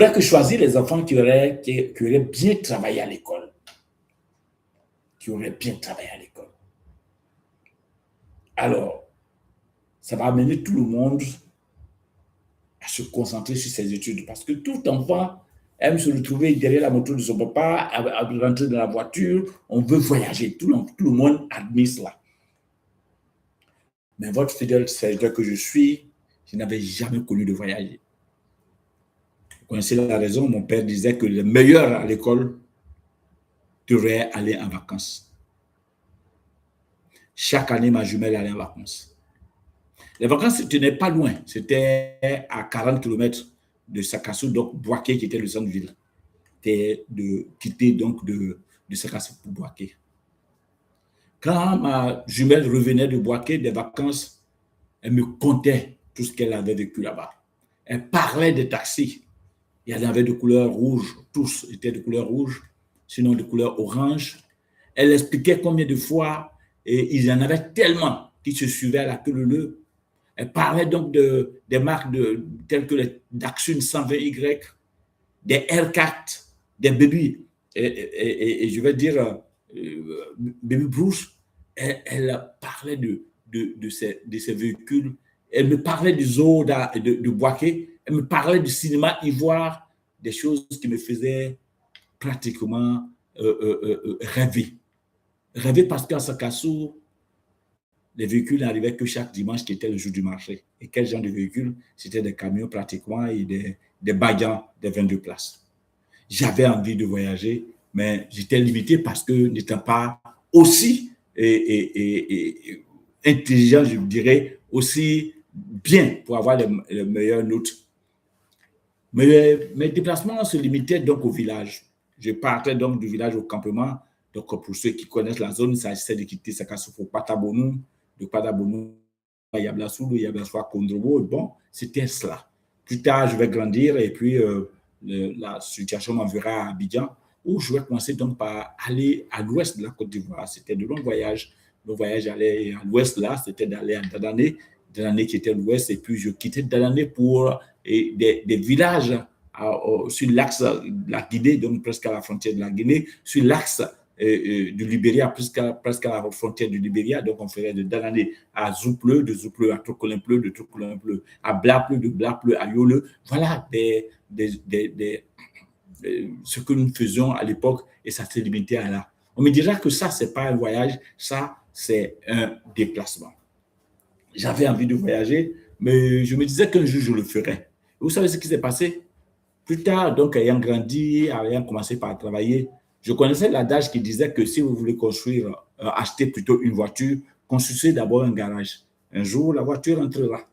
que choisir les enfants qui auraient bien travaillé à l'école. Qui auraient bien travaillé à l'école. Alors, ça va amener tout le monde à se concentrer sur ses études parce que tout enfant aime se retrouver derrière la moto de son papa, à rentrer dans la voiture, on veut voyager. Tout le monde admet cela. Mais votre fidèle serviteur que je suis, je n'avais jamais connu de voyager. Vous connaissez la raison, mon père disait que le meilleur à l'école devrait aller en vacances. Chaque année, ma jumelle allait en vacances. Les vacances, ce n'était pas loin. C'était à 40 km de Sakassou, donc Boaké, qui était le centre-ville. C'était de quitter donc de Sakassou pour Boaké. Quand ma jumelle revenait de Boaké des vacances, elle me contait tout ce qu'elle avait vécu là-bas. Elle parlait des taxis. Il y en avait de couleur rouge, tous étaient de couleur rouge, sinon de couleur orange. Elle expliquait combien de fois, et il y en avait tellement qui se suivaient à la queue leu. Elle parlait donc des marques telles que les Daxun 120Y, des R4, des Baby, et je vais dire Baby Bruce. Elle parlait de ces véhicules. Elle me parlait du zoo de Boaké. Elle me parlait du cinéma ivoire, des choses qui me faisaient pratiquement rêver. Rêver parce qu'à Sakassou, les véhicules n'arrivaient que chaque dimanche qui était le jour du marché. Et quel genre de véhicules? C'était des camions pratiquement et des bagans de 22 places. J'avais envie de voyager, mais j'étais limité parce que n'étant pas aussi intelligent, je dirais, aussi bien pour avoir les meilleures notes. Mes déplacements se limitaient donc au village. Je partais donc du village au campement. Donc, pour ceux qui connaissent la zone, il s'agissait de quitter Sakassou pour Patabonou, de Patabonou à Yablasoulou, Yablasoulou à Kondrobo. Bon, c'était cela. Plus tard, je vais grandir et puis la situation m'enverra à Abidjan, où je vais commencer donc par aller à l'ouest de la Côte d'Ivoire. C'était de longs voyages. Le voyage allait à l'ouest là, c'était d'aller à Dadané, Dadané qui était l'ouest, et puis je quittais Dadané pour des villages sur l'axe de la Guinée, donc presque à la frontière de la Guinée, sur l'axe du Libéria, presque à la frontière du Libéria. Donc, on ferait de Dadané à Zoupleu, de Zoupleu à Trocolimpleu, de Trocolimpleu à Blapleu, de Blapleu à Yoleu. Voilà ce que nous faisions à l'époque, et ça s'est limité à là. On me dira que ça, ce n'est pas un voyage, ça, c'est un déplacement. J'avais envie de voyager, mais je me disais qu'un jour, je le ferais. Et vous savez ce qui s'est passé? Plus tard, donc, ayant grandi, ayant commencé par travailler, je connaissais l'adage qui disait que si vous voulez construire, acheter plutôt une voiture, construisez d'abord un garage. Un jour, la voiture entrera.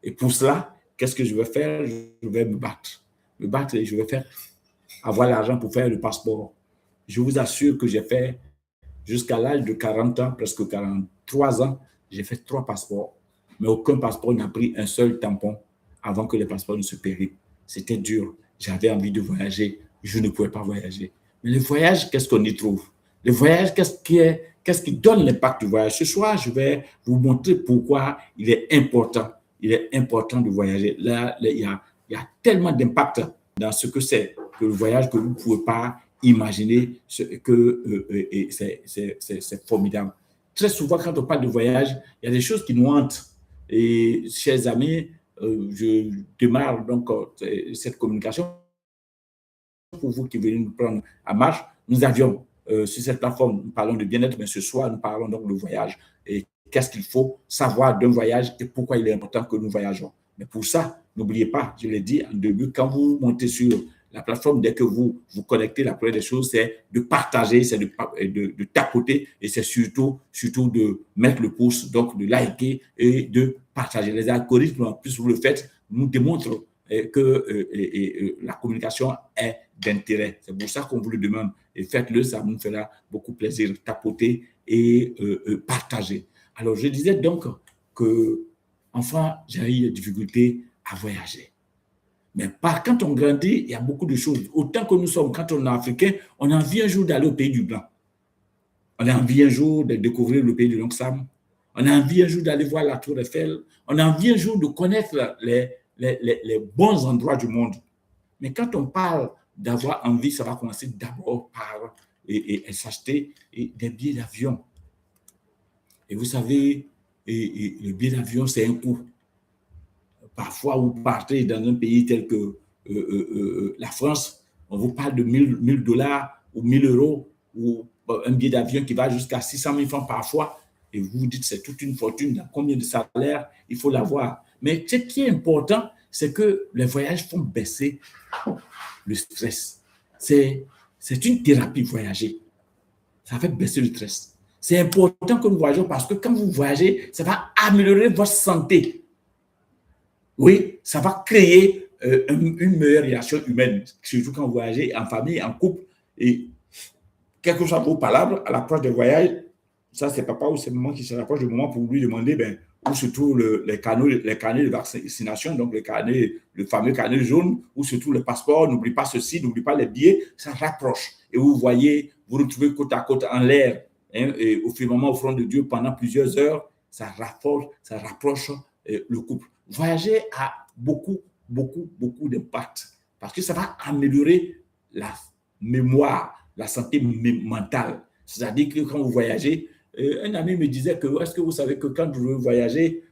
Et pour cela, qu'est-ce que je vais faire? Je vais me battre. Me battre et je vais avoir l'argent pour faire le passeport. Je vous assure que j'ai fait, jusqu'à l'âge de 40 ans, presque 43 ans, j'ai fait 3 passeports. Mais aucun passeport n'a pris un seul tampon avant que les passeports ne se périment. C'était dur. J'avais envie de voyager. Je ne pouvais pas voyager. Mais le voyage, qu'est-ce qu'on y trouve? Le voyage, qu'est-ce qui donne l'impact du voyage? Ce soir, je vais vous montrer pourquoi il est important. Il est important de voyager. Là, il y a tellement d'impact dans ce que c'est que le voyage que vous ne pouvez pas imaginer, que c'est formidable. Très souvent, quand on parle de voyage, il y a des choses qui nous hantent. Et, chers amis, je démarre donc cette communication pour vous qui venez nous prendre à marche. Nous avions sur cette plateforme, nous parlons de bien-être, mais ce soir, nous parlons donc de voyage et qu'est-ce qu'il faut savoir d'un voyage et pourquoi il est important que nous voyageons. Mais pour ça, n'oubliez pas, je l'ai dit en début, quand vous montez sur la plateforme, dès que vous vous connectez, la première des choses, c'est de partager, c'est de tapoter et c'est surtout de mettre le pouce, donc de liker et de partager. Les algorithmes, en plus vous le faites, nous démontrent que la communication est d'intérêt. C'est pour ça qu'on vous le demande. Et faites-le, ça nous fera beaucoup plaisir. Tapoter et partager. Alors, je disais donc que, enfin, j'ai eu des difficultés à voyager. Mais quand on grandit, il y a beaucoup de choses. Autant que nous sommes, quand on est africain, on a envie un jour d'aller au pays du Blanc. On a envie un jour de découvrir le pays de Long-Sam. On a envie un jour d'aller voir la Tour Eiffel. On a envie un jour de connaître les bons endroits du monde. Mais quand on parle d'avoir envie, ça va commencer d'abord par s'acheter des billets d'avion. Et vous savez, le billet d'avion, c'est un coût. Parfois, vous partez dans un pays tel que la France, on vous parle de 1000 dollars ou 1000 euros ou un billet d'avion qui va jusqu'à 600 000 francs parfois. Et vous vous dites, c'est toute une fortune. Dans combien de salaire il faut l'avoir? Mais ce qui est important, c'est que les voyages font baisser le stress. C'est une thérapie voyager. Ça fait baisser le stress. C'est important que nous voyageons parce que quand vous voyagez, ça va améliorer votre santé. Oui, ça va créer une meilleure relation humaine, surtout quand vous voyagez en famille, en couple. Et quelles que soient vos palabres, à l'approche des voyages, ça c'est papa ou c'est maman qui se rapproche du moment pour lui demander où se trouvent les carnets de vaccination, donc le fameux carnet jaune, où se trouve le passeport, n'oublie pas ceci, n'oublie pas les billets, ça rapproche. Et vous voyez, vous retrouvez côte à côte en l'air, hein, et au firmament au front de Dieu pendant plusieurs heures, ça rapproche le couple. Voyager a beaucoup d'impact parce que ça va améliorer la mémoire, la santé mentale. C'est-à-dire que quand vous voyagez, un ami me disait que est-ce que vous savez que quand vous voyagez,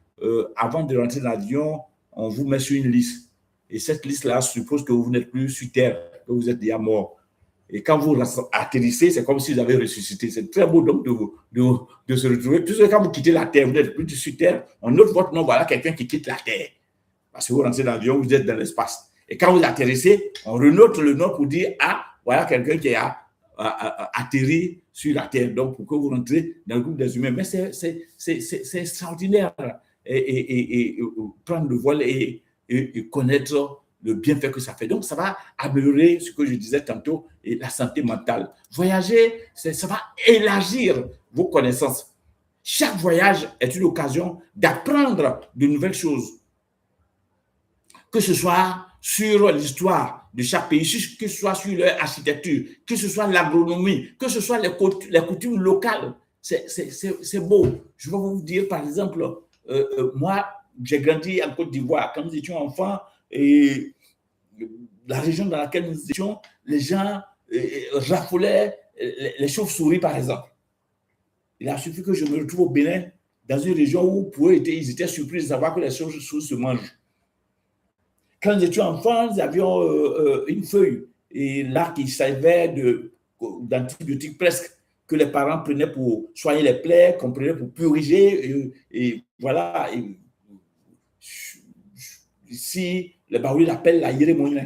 avant de rentrer dans l'avion, on vous met sur une liste. Et cette liste-là suppose que vous n'êtes plus sur Terre, que vous êtes déjà mort. Et quand vous atterrissez, c'est comme si vous avez ressuscité. C'est très beau donc de se retrouver. Puisque quand vous quittez la Terre, vous n'êtes plus sur Terre, on note votre nom, voilà quelqu'un qui quitte la Terre. Parce que vous rentrez dans l'avion, vous êtes dans l'espace. Et quand vous atterrissez, on renote le nom pour dire, ah, voilà quelqu'un qui a atterri sur la Terre. Donc, pour que vous rentrez dans le groupe des humains. Mais c'est extraordinaire. Et prendre le vol et connaître le bienfait que ça fait. Donc, ça va améliorer ce que je disais tantôt, et la santé mentale. Voyager, ça va élargir vos connaissances. Chaque voyage est une occasion d'apprendre de nouvelles choses. Que ce soit sur l'histoire de chaque pays, que ce soit sur leur architecture, que ce soit l'agronomie, que ce soit les coutumes locales. C'est beau. Je vais vous dire, par exemple, moi, j'ai grandi en Côte d'Ivoire. Quand nous étions enfants, et la région dans laquelle nous étions, les gens raffolaient les chauves-souris, par exemple. Il a suffi que je me retrouve au Bénin, dans une région où pour eux, ils étaient surpris de savoir que les chauves-souris se mangent. Quand nous étions enfants, nous avions une feuille et là qui servait d'antibiotique presque, que les parents prenaient pour soigner les plaies, qu'on prenait pour puriger. Et voilà. Ici, les Baoulés l'appellent la yérémonie.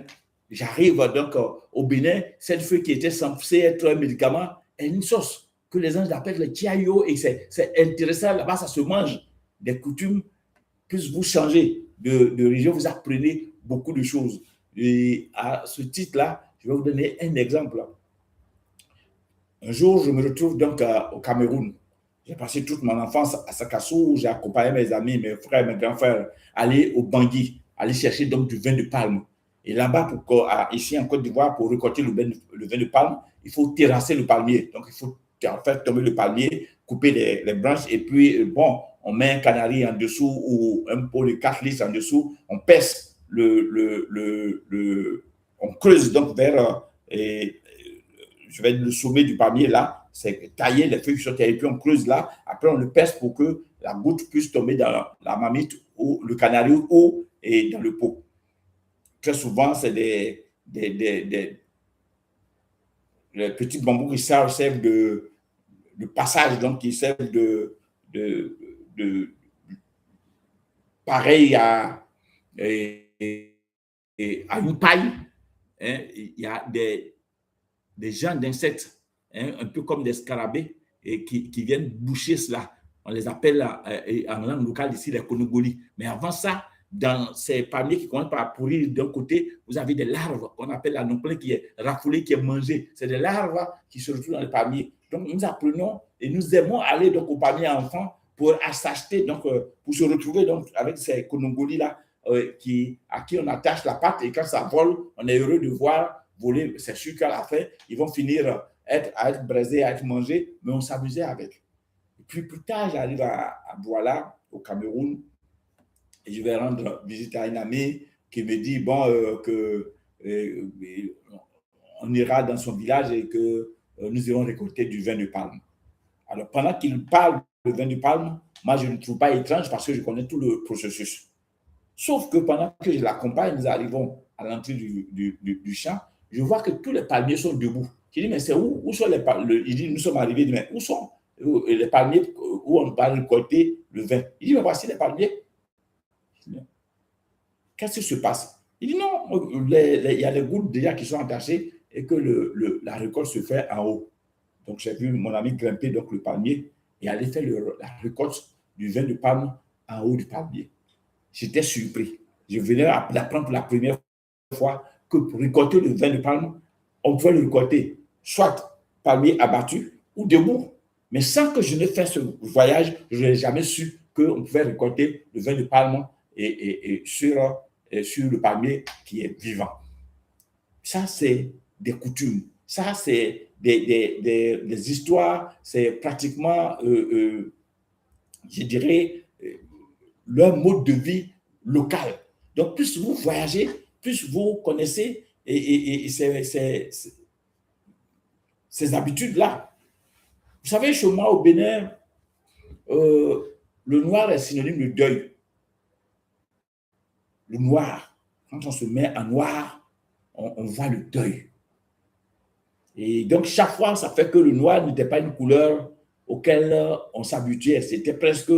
J'arrive donc au Bénin, cette feuille qui était censée être un médicament est une sauce que les gens appellent le tiayo, et c'est intéressant. Là-bas, ça se mange. Des coutumes, plus vous changez de région, vous apprenez beaucoup de choses. Et à ce titre-là, je vais vous donner un exemple. Un jour, je me retrouve donc au Cameroun. J'ai passé toute mon enfance à Sakassou, où j'ai accompagné mes amis, mes frères, mes grands frères, aller au Bangui, aller chercher donc du vin de palme. Et là-bas, ici en Côte d'Ivoire, pour récolter le vin de palme, il faut terrasser le palmier. Donc, il faut en fait tomber le palmier, couper les branches, et puis, bon, on met un canari en dessous ou un pot de 4 litres en dessous, on pèse on creuse donc vers je vais le sommet du palmier là, c'est tailler les feuilles qui sont taillées, puis on creuse là, après on le pèse pour que la goutte puisse tomber dans la marmite ou le canari ou et dans le pot. Très souvent, c'est des petits bambous qui servent de passage, donc qui servent de pareil à une paille. Hein, il y a des gens d'insectes, hein, un peu comme des scarabées, et qui viennent boucher cela. On les appelle en langue locale ici les conogolis. Mais avant ça, dans ces palmiers qui commencent par pourrir d'un côté, vous avez des larves qu'on appelle la non-plein qui est raffolée, qui est mangée. C'est des larves qui se retrouvent dans les palmiers. Donc, nous apprenons et nous aimons aller donc, au palmier enfant pour s'acheter, donc, pour se retrouver donc, avec ces conogolis-là à qui on attache la patte, et quand ça vole, on est heureux de voir voler. C'est sûr qu'à la fin, ils vont finir à être braisés, à être mangés, mais on s'amusait avec. Et puis plus tard, j'arrive à Douala, au Cameroun, et je vais rendre visite à une amie qui me dit bon, que on ira dans son village et que nous irons récolter du vin de palme. Alors, pendant qu'il parle du vin de palme, moi, je ne trouve pas étrange parce que je connais tout le processus. Sauf que pendant que je l'accompagne, nous arrivons à l'entrée du champ, je vois que tous les palmiers sont debout. Je dis, mais c'est où sont les palmiers? Il dit, nous sommes arrivés, mais où sont les palmiers où on va récolter le vin? Il dit, mais voici les palmiers. Qu'est-ce qui se passe? Il dit, non, il y a les gouttes déjà qui sont attachées et que la récolte se fait en haut. Donc, j'ai vu mon ami grimper donc, le palmier et aller faire la récolte du vin de palme en haut du palmier. J'étais surpris. Je venais d'apprendre pour la première fois que pour récolter le vin de palme, on pouvait le récolter soit palmier abattu ou debout. Mais sans que je n'ai fait ce voyage, je n'ai jamais su qu'on pouvait récolter le vin de palme et sur le palmier qui est vivant. Ça, c'est des coutumes. Ça, c'est des histoires. C'est pratiquement, je dirais, leur mode de vie local. Donc, plus vous voyagez, plus vous connaissez ces habitudes-là. Vous savez, chez moi, au Bénin, le noir est synonyme de deuil. Le noir, quand on se met en noir, on voit le deuil. Et donc, chaque fois, ça fait que le noir n'était pas une couleur auquel on s'habituait. C'était presque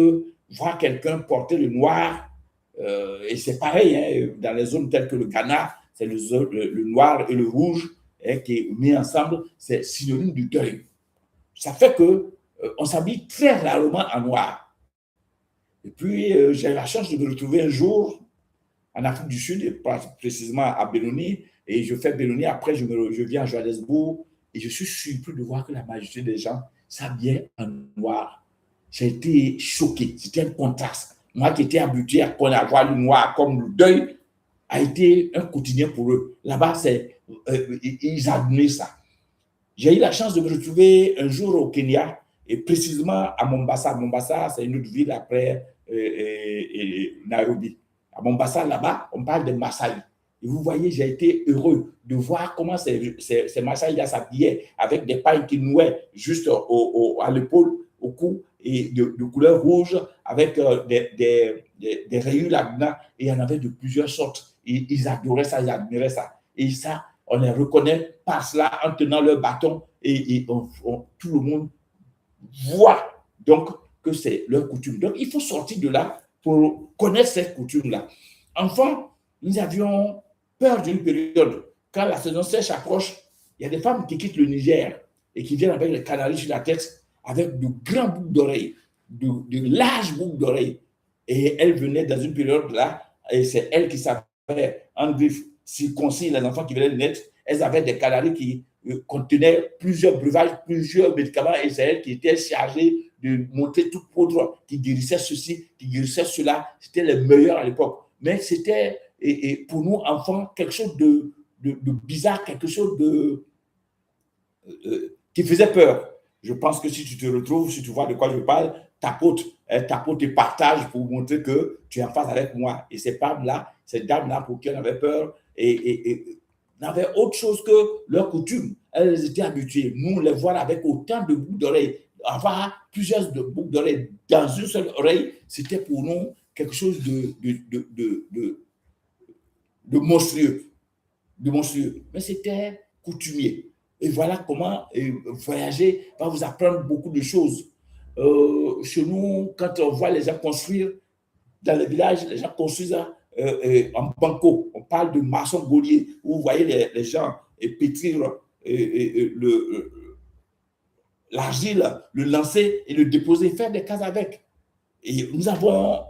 voir quelqu'un porter le noir. Et c'est pareil, hein, dans les zones telles que le Ghana, c'est le noir et le rouge qui est mis ensemble, c'est synonyme du deuil. Ça fait qu'on s'habille très rarement en noir. Et puis, j'ai la chance de me retrouver un jour en Afrique du Sud, et précisément à Benoni, et je fais Benoni, après je viens à Johannesburg, et je suis surpris de voir que la majorité des gens s'habillaient en noir. J'ai été choqué, c'était un contraste. Moi qui étais habitué à avoir le noir comme le deuil, a été un quotidien pour eux. Là-bas, ils admiraient ça. J'ai eu la chance de me retrouver un jour au Kenya, et précisément à Mombasa. Mombasa, c'est une autre ville après Nairobi. À Mombasa, là-bas, on parle de Maasai. Et vous voyez, j'ai été heureux de voir comment ces Maasai-là s'habillaient avec des pailles qui nouaient juste à l'épaule, au cou, et de couleur rouge, avec des rayures là-dedans. Et il y en avait de plusieurs sortes. Et ils adoraient ça, ils admiraient ça. Et ça, on les reconnaît par cela en tenant leur bâton. Et tout le monde voit donc que c'est leur coutume. Donc, il faut sortir de là pour connaître cette coutume-là. Enfant, nous avions peur d'une période. Quand la saison sèche approche, il y a des femmes qui quittent le Niger et qui viennent avec les canaris sur la tête, avec de grands boucles d'oreilles, de larges boucles d'oreilles. Et elles venaient dans une période-là, et c'est elles qui savaient, en griffe, circoncire les enfants qui venaient de naître. Elles avaient des canaris qui contenaient plusieurs breuvages, plusieurs médicaments, et c'est elles qui étaient chargées de montrer toute poudre qui guérissait ceci, qui guérissait cela. C'était les meilleurs à l'époque. Mais c'était, pour nous, enfants, quelque chose de bizarre, quelque chose qui faisait peur. Je pense que si tu te retrouves, si tu vois de quoi je parle, tapote et partage pour montrer que tu es en face avec moi. Et ces femmes-là, ces dames-là, pour qui on avait peur, et n'avaient autre chose que leur coutume. Elles étaient habituées. Nous, les voir avec autant de boucles d'oreilles, avoir plusieurs boucles d'oreilles dans une seule oreille, c'était pour nous quelque chose de monstrueux. Mais c'était coutumier. Et voilà comment voyager va vous apprendre beaucoup de choses. Chez nous, quand on voit les gens construire, dans les villages, les gens construisent en banco. On parle de maçon gaulier, où vous voyez les gens pétrir l'argile, le lancer et le déposer, faire des cases avec. Et nous avons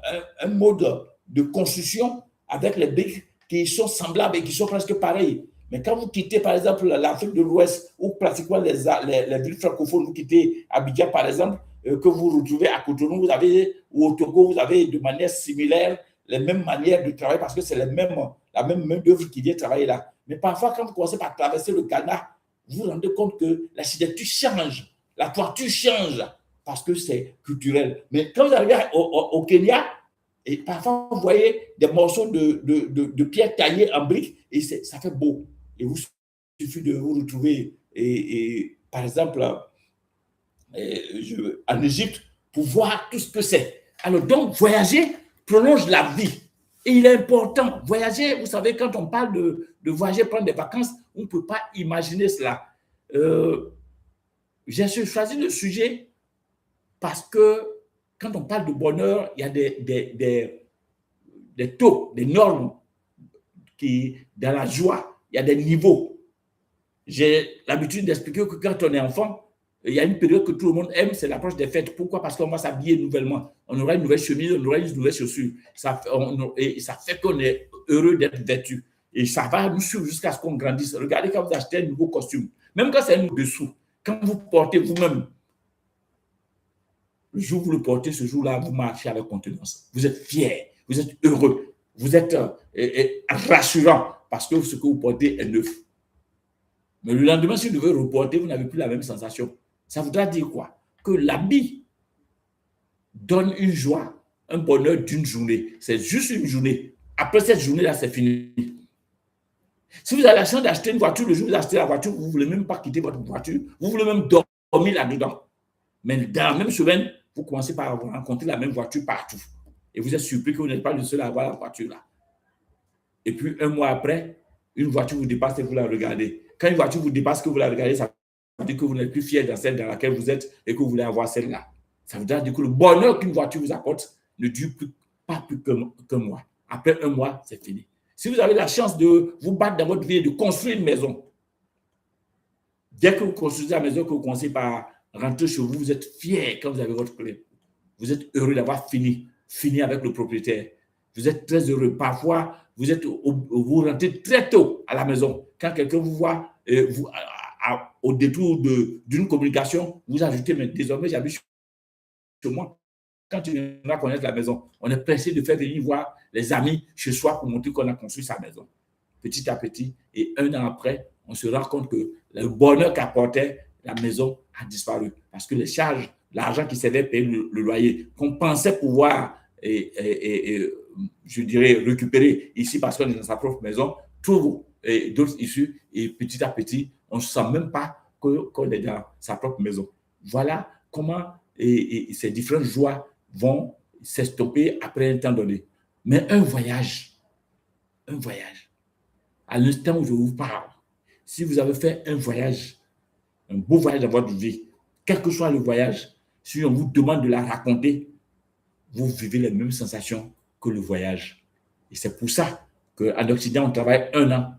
un mode de construction avec les briques qui sont semblables et qui sont presque pareils. Mais quand vous quittez, par exemple, l'Afrique de l'Ouest ou pratiquement les villes francophones, vous quittez Abidjan, par exemple, que vous retrouvez à Cotonou, vous avez, ou au Togo, vous avez de manière similaire les mêmes manières de travailler parce que c'est la même main-d'œuvre qui vient travailler là. Mais parfois, quand vous commencez par traverser le Ghana, vous vous rendez compte que l'architecture change, la toiture change parce que c'est culturel. Mais quand vous arrivez au Kenya, Et parfois, vous voyez des morceaux de pierre taillés en briques et ça fait beau. Et vous il suffit de vous retrouver, par exemple, en Égypte pour voir tout ce que c'est. Alors, donc, voyager prolonge la vie. Et il est important. Voyager, vous savez, quand on parle de voyager, prendre des vacances, on ne peut pas imaginer cela. J'ai choisi le sujet parce que quand on parle de bonheur, il y a des taux, des normes qui, dans la joie, il y a des niveaux. J'ai l'habitude d'expliquer que quand on est enfant, il y a une période que tout le monde aime, c'est l'approche des fêtes. Pourquoi? Parce qu'on va s'habiller nouvellement. On aura une nouvelle chemise, on aura une nouvelle chaussure. Et ça fait qu'on est heureux d'être vêtu. Et ça va nous suivre jusqu'à ce qu'on grandisse. Regardez quand vous achetez un nouveau costume, même quand c'est un dessous, quand vous portez vous-même, le jour où vous le portez, ce jour-là, vous marchez avec contenance. Vous êtes fier, vous êtes heureux, vous êtes rassurant parce que ce que vous portez est neuf. Mais le lendemain, si vous devez reporter, vous n'avez plus la même sensation. Ça voudra dire quoi? Que l'habit donne une joie, un bonheur d'une journée. C'est juste une journée. Après cette journée-là, c'est fini. Si vous avez la chance d'acheter une voiture, le jour où vous achetez la voiture, vous ne voulez même pas quitter votre voiture, vous voulez même dormir là-dedans. Mais dans la même semaine, vous commencez par rencontrer la même voiture partout. Et vous êtes surpris que vous n'êtes pas le seul à avoir la voiture là. Et puis, un mois après, une voiture vous dépasse et vous la regardez. Quand une voiture vous dépasse, que vous la regardez, ça veut dire que vous n'êtes plus fier de celle dans laquelle vous êtes et que vous voulez avoir celle-là. Ça veut dire que le bonheur qu'une voiture vous apporte ne dure pas plus qu'un mois. Après un mois, c'est fini. Si vous avez la chance de vous battre dans votre vie et de construire une maison, dès que vous construisez la maison, que vous commencez par rentrer chez vous, vous êtes fier quand vous avez votre clé. Vous êtes heureux d'avoir fini avec le propriétaire. Vous êtes très heureux. Parfois, vous rentrez très tôt à la maison. Quand quelqu'un vous voit, au détour d'une communication, vous ajoutez, mais désormais, j'habite chez moi. Quand tu viendras connaître la maison, on est pressé de faire venir voir les amis chez soi pour montrer qu'on a construit sa maison. Petit à petit, et un an après, on se rend compte que le bonheur qu'apportait la maison a disparu. Parce que les charges, l'argent qui servait à payer le loyer, qu'on pensait pouvoir, je dirais, récupérer ici parce qu'on est dans sa propre maison, trouve d'autres issues. Et petit à petit, on ne se sent même pas qu'on est dans sa propre maison. Voilà comment ces différentes joies vont s'estomper après un temps donné. Mais un voyage, à l'instant où je vous parle, si vous avez fait un voyage, un beau voyage dans votre vie, quel que soit le voyage, si on vous demande de la raconter, vous vivez les mêmes sensations que le voyage. Et c'est pour ça qu'en Occident, on travaille 1 an,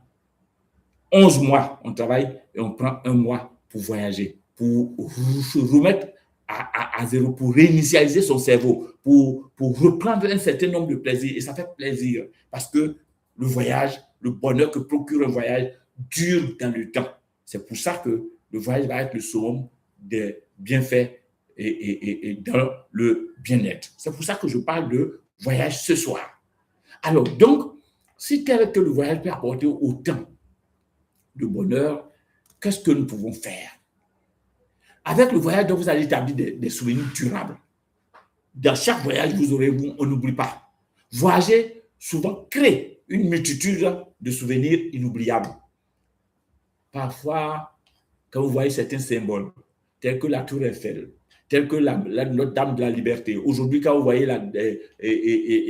11 mois, on travaille et on prend 1 mois pour voyager, pour se remettre à zéro, pour réinitialiser son cerveau, pour reprendre un certain nombre de plaisirs. Et ça fait plaisir parce que le voyage, le bonheur que procure un voyage dure dans le temps. C'est pour ça que le voyage va être le summum des bienfaits et dans le bien-être. C'est pour ça que je parle de voyage ce soir. Alors, donc, si tel que le voyage peut apporter autant de bonheur, qu'est-ce que nous pouvons faire? Avec le voyage, vous allez établir des souvenirs durables. Dans chaque voyage, on n'oublie pas. Voyager, souvent, crée une multitude de souvenirs inoubliables. Parfois, quand vous voyez certains symboles, tels que la Tour Eiffel, tels que Notre-Dame de la Liberté, aujourd'hui, quand vous voyez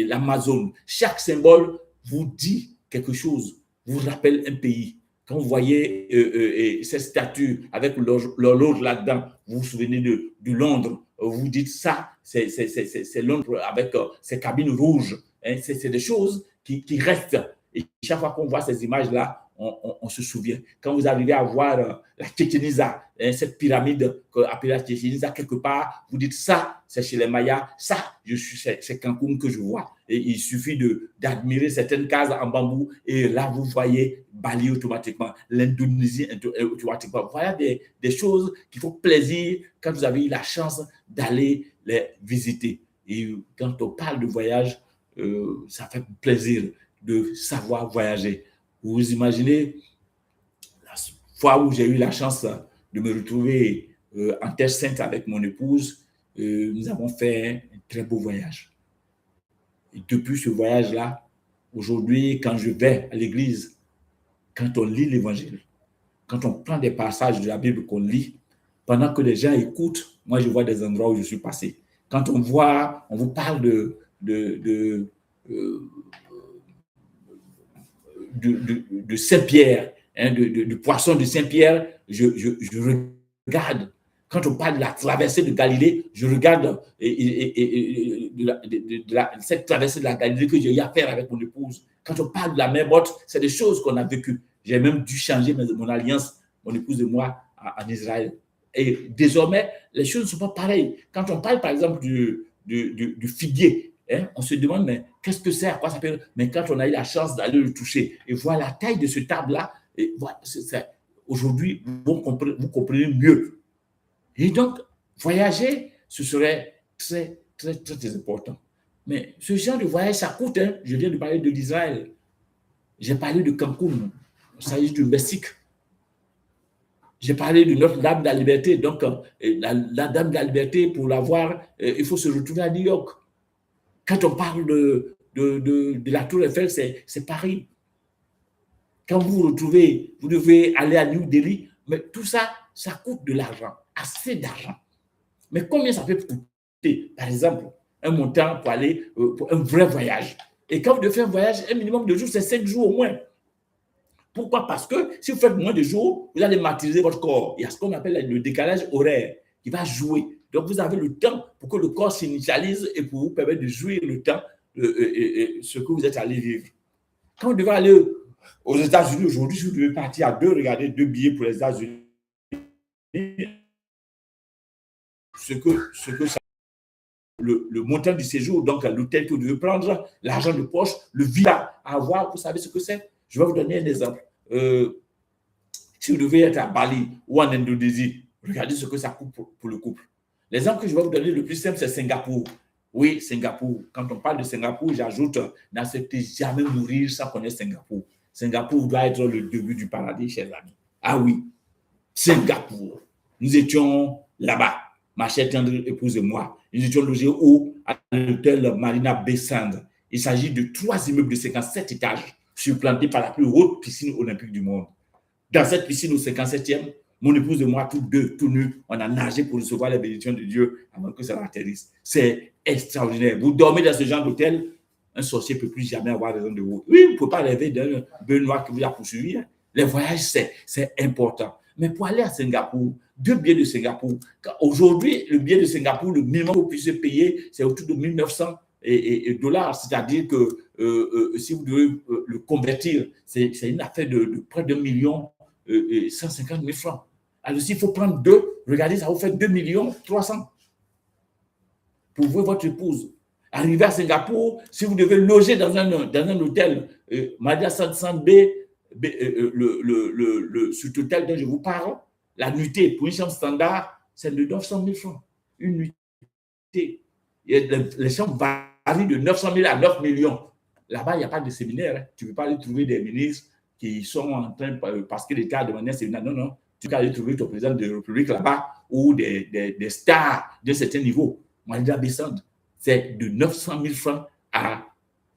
l'Amazone, chaque symbole vous dit quelque chose, vous rappelle un pays. Quand vous voyez ces statues avec l'horloge là-dedans, vous vous souvenez de Londres, vous dites ça, c'est Londres avec ses cabines rouges. Hein, c'est des choses qui restent. Et chaque fois qu'on voit ces images-là, on se souvient. Quand vous arrivez à voir la Chichen Itza, cette pyramide appelée la Chichen Itza, quelque part, vous dites ça, c'est chez les Mayas, ça, c'est Cancun que je vois. Et il suffit d'admirer certaines cases en bambou et là, vous voyez Bali automatiquement, l'Indonésie automatiquement. Voilà des choses qui font plaisir quand vous avez eu la chance d'aller les visiter. Et quand on parle de voyage, ça fait plaisir de savoir voyager. Vous imaginez la fois où j'ai eu la chance de me retrouver en Terre Sainte avec mon épouse, nous avons fait un très beau voyage. Et depuis ce voyage-là, aujourd'hui, quand je vais à l'église, quand on lit l'évangile, quand on prend des passages de la Bible qu'on lit, pendant que les gens écoutent, moi je vois des endroits où je suis passé. Quand on vous parle euh, de Saint-Pierre, hein, du poisson de Saint-Pierre, je regarde. Quand on parle de la traversée de Galilée, je regarde cette traversée de la Galilée que j'ai eu à faire avec mon épouse. Quand on parle de la mer morte, c'est des choses qu'on a vécues. J'ai même dû changer mon alliance, mon épouse et moi, en Israël. Et désormais, les choses ne sont pas pareilles. Quand on parle, par exemple, du figuier, hein, on se demande, mais qu'est-ce que c'est, à quoi ça peut. Mais quand on a eu la chance d'aller le toucher et voir la taille de ce arbre-là, voilà, aujourd'hui, vous comprenez mieux. Et donc, voyager, ce serait très, très, très, très important. Mais ce genre de voyage, ça coûte. Hein. Je viens de parler de l'Israël. J'ai parlé de Cancun. Il s'agit du Mexique. J'ai parlé de Notre-Dame de la Liberté. Donc, la Dame de la Liberté, pour la voir, il faut se retrouver à New York. Quand on parle de la Tour Eiffel, c'est Paris. Quand vous vous retrouvez, vous devez aller à New Delhi. Mais tout ça, ça coûte de l'argent, assez d'argent. Mais combien ça peut coûter, par exemple, un montant pour aller pour un vrai voyage? Et quand vous devez faire un voyage, un minimum de jours, c'est 5 jours au moins. Pourquoi? Parce que si vous faites moins de jours, vous allez martyriser votre corps. Il y a ce qu'on appelle le décalage horaire qui va jouer. Donc, vous avez le temps pour que le corps s'initialise et pour vous permettre de jouir le temps, ce que vous êtes allé vivre. Quand vous devez aller aux États-Unis aujourd'hui, si vous devez partir à regardez 2 billets pour les États-Unis, ce que ça, le montant du séjour, donc l'hôtel que vous devez prendre, l'argent de poche, le visa à avoir, vous savez ce que c'est? Je vais vous donner un exemple. Si vous devez être à Bali ou en Indonésie, regardez ce que ça coûte pour le couple. L'exemple que je vais vous donner le plus simple, c'est Singapour. Oui, Singapour. Quand on parle de Singapour, j'ajoute, n'acceptez jamais mourir sans connaître Singapour. Singapour doit être le début du paradis, chers amis. Ah oui, Singapour. Nous étions là-bas, ma chère tendre épouse et moi. Nous étions logés à l'hôtel Marina Bay Sands. Il s'agit de 3 immeubles de 57 étages, surplantés par la plus haute piscine olympique du monde. Dans cette piscine au 57e, mon épouse et moi, tous deux, tout nus, on a nagé pour recevoir la bénédiction de Dieu avant que ça atterrisse. C'est extraordinaire. Vous dormez dans ce genre d'hôtel, un sorcier ne peut plus jamais avoir raison de vous. Oui, vous ne pouvez pas rêver d'un Benoît qui vous a poursuivi. Hein. Les voyages, c'est important. Mais pour aller à Singapour, 2 billets de Singapour, aujourd'hui, le billet de Singapour, le minimum que vous puissiez payer, c'est autour de 1900 dollars. C'est-à-dire que si vous devez le convertir, c'est une affaire de près de 1 million 150 000 francs. Alors, s'il faut prendre 2, regardez, ça vous fait 2 millions 300 pour vous et votre épouse. Arriver à Singapour, si vous devez loger dans un hôtel, Madia 500B, cet hôtel dont je vous parle, la nuitée pour une chambre standard, c'est de 900 000 francs. Une nuitée. Les chambres varient de 900 000 à 9 millions. Là-bas, il n'y a pas de séminaire. Hein. Tu ne peux pas aller trouver des ministres qui sont en train, parce que l'État a demandé un séminaire. Non, non. Tu peux aller trouver ton président de la République là-bas ou des stars d'un certain niveau. Madia Bessand, c'est de 900 000 francs à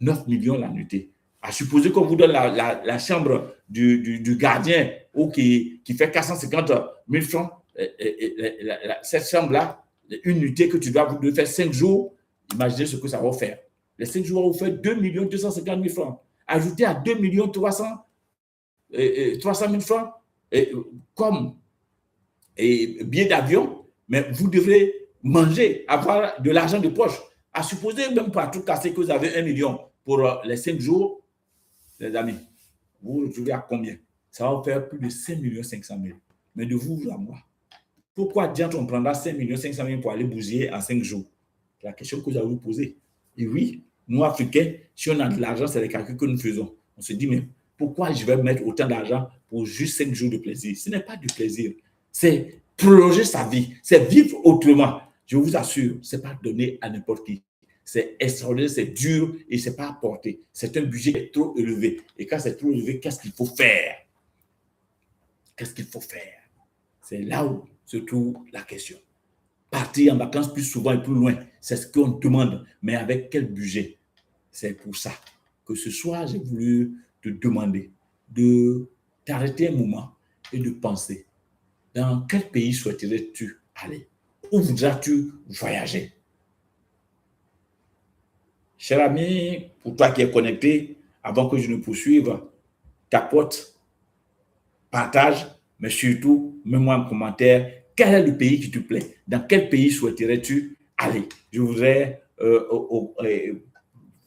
9 millions la nuitée. À supposer qu'on vous donne la chambre du gardien ou qui fait 450 000 francs, cette chambre-là, une nuitée que tu dois vous faire 5 jours, imaginez ce que ça va faire. Les 5 jours vont vous faire 2 250 000 francs. Ajoutez à 2 300 000 francs comme billet d'avion, mais vous devrez manger, avoir de l'argent de poche. À supposer même pas tout casser que vous avez 1 million pour les 5 jours, les amis, vous vous retrouvez à combien? Ça va vous faire plus de 5 500 000. Mais de vous à moi, pourquoi diantre on prendra 5 500 000 pour aller bousiller en 5 jours? C'est la question que vous allez vous poser. Et oui, nous, Africains, si on a de l'argent, c'est les calculs que nous faisons. On se dit, mais pourquoi je vais mettre autant d'argent pour juste 5 jours de plaisir? Ce n'est pas du plaisir. C'est prolonger sa vie. C'est vivre autrement. Je vous assure, ce n'est pas donné à n'importe qui. C'est extraordinaire, c'est dur et ce n'est pas apporté. C'est un budget qui est trop élevé. Et quand c'est trop élevé, qu'est-ce qu'il faut faire? Qu'est-ce qu'il faut faire? C'est là où se trouve la question. Partir en vacances plus souvent et plus loin, c'est ce qu'on demande. Mais avec quel budget? C'est pour ça que ce soir, j'ai voulu te demander de t'arrêter un moment et de penser dans quel pays souhaiterais-tu aller? Où voudras-tu voyager? Cher ami, pour toi qui es connecté, avant que je ne poursuive, tapote, partage, mais surtout, mets-moi un commentaire. Quel est le pays qui te plaît? Dans quel pays souhaiterais-tu aller? Je voudrais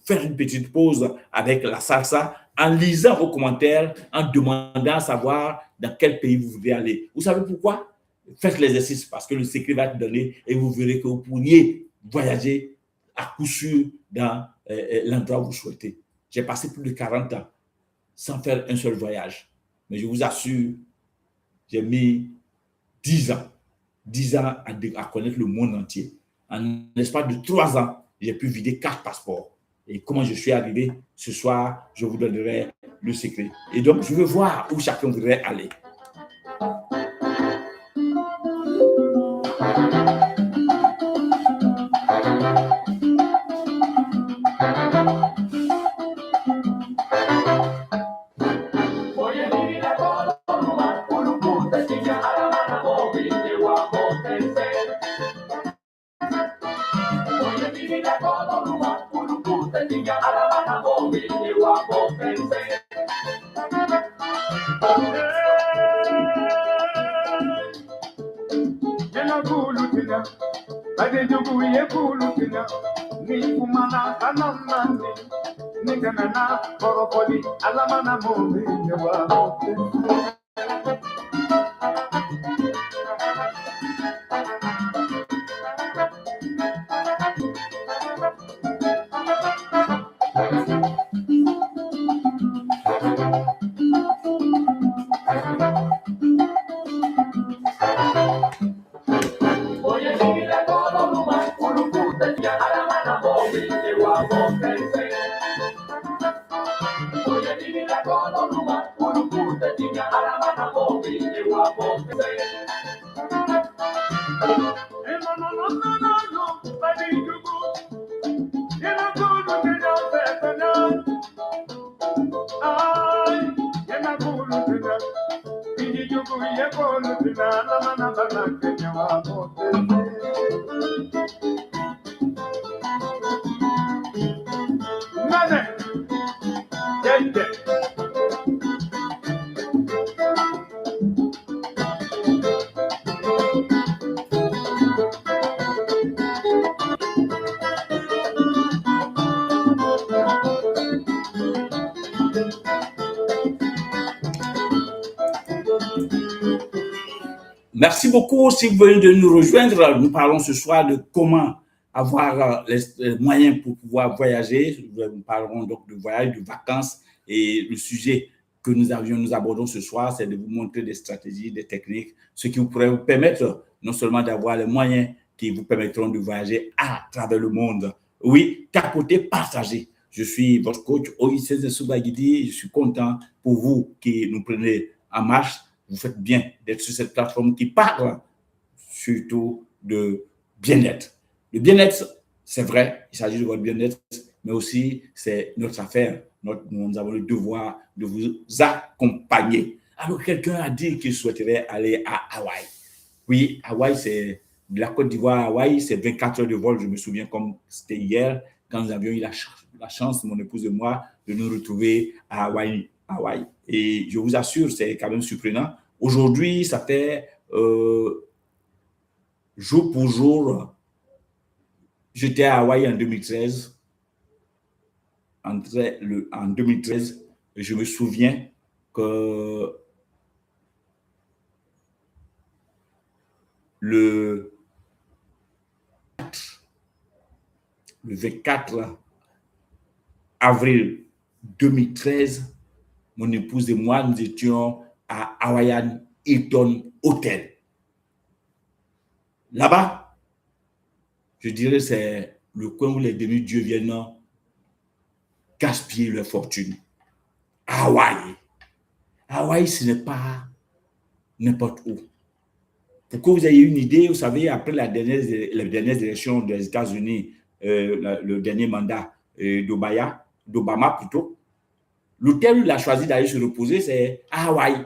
faire une petite pause avec la salsa en lisant vos commentaires, en demandant à savoir dans quel pays vous voulez aller. Vous savez pourquoi? Faites l'exercice parce que le secret va être donné et vous verrez que vous pourriez voyager à coup sûr dans l'endroit où vous souhaitez. J'ai passé plus de 40 ans sans faire un seul voyage. Mais je vous assure, j'ai mis 10 ans, 10 ans à connaître le monde entier. En l'espace de 3 ans, j'ai pu vider 4 passeports. Et comment je suis arrivé, ce soir, je vous donnerai le secret. Et donc, je veux voir où chacun voudrait aller. Merci beaucoup si vous venez de nous rejoindre. Nous parlons ce soir de comment avoir les moyens pour pouvoir voyager. Nous parlerons donc de voyage, de vacances et le sujet que nous abordons ce soir, c'est de vous montrer des stratégies, des techniques, ce qui vous pourrait vous permettre non seulement d'avoir les moyens qui vous permettront de voyager à travers le monde. Oui, capoter, partager. Je suis votre coach Oïsese Soubagidi. Je suis content pour vous qui nous prenez en marche. Vous faites bien d'être sur cette plateforme qui parle surtout de bien-être. Le bien-être, c'est vrai, il s'agit de votre bien-être, mais aussi c'est notre affaire. Nous avons le devoir de vous accompagner. Alors, quelqu'un a dit qu'il souhaiterait aller à Hawaï. Oui, Hawaï, c'est de la Côte d'Ivoire à Hawaï, c'est 24 heures de vol. Je me souviens comme c'était hier, quand nous avions eu la chance, mon épouse et moi, de nous retrouver à Hawaï. Et je vous assure, c'est quand même surprenant. Aujourd'hui, ça fait jour pour jour. J'étais à Hawaï en 2013. En 2013, je me souviens que le 24 avril 2013, mon épouse et moi, nous étions à Hawaiian Hilton Hotel. Là-bas, je dirais c'est le coin où les demi-dieux viennent gaspiller leur fortune. Hawaï. Hawaï, ce n'est pas n'importe où. Pour que vous ayez une idée, vous savez, après les dernières élections des États-Unis, le dernier mandat d'Obama plutôt. L'hôtel où il a choisi d'aller se reposer, c'est à Hawaï.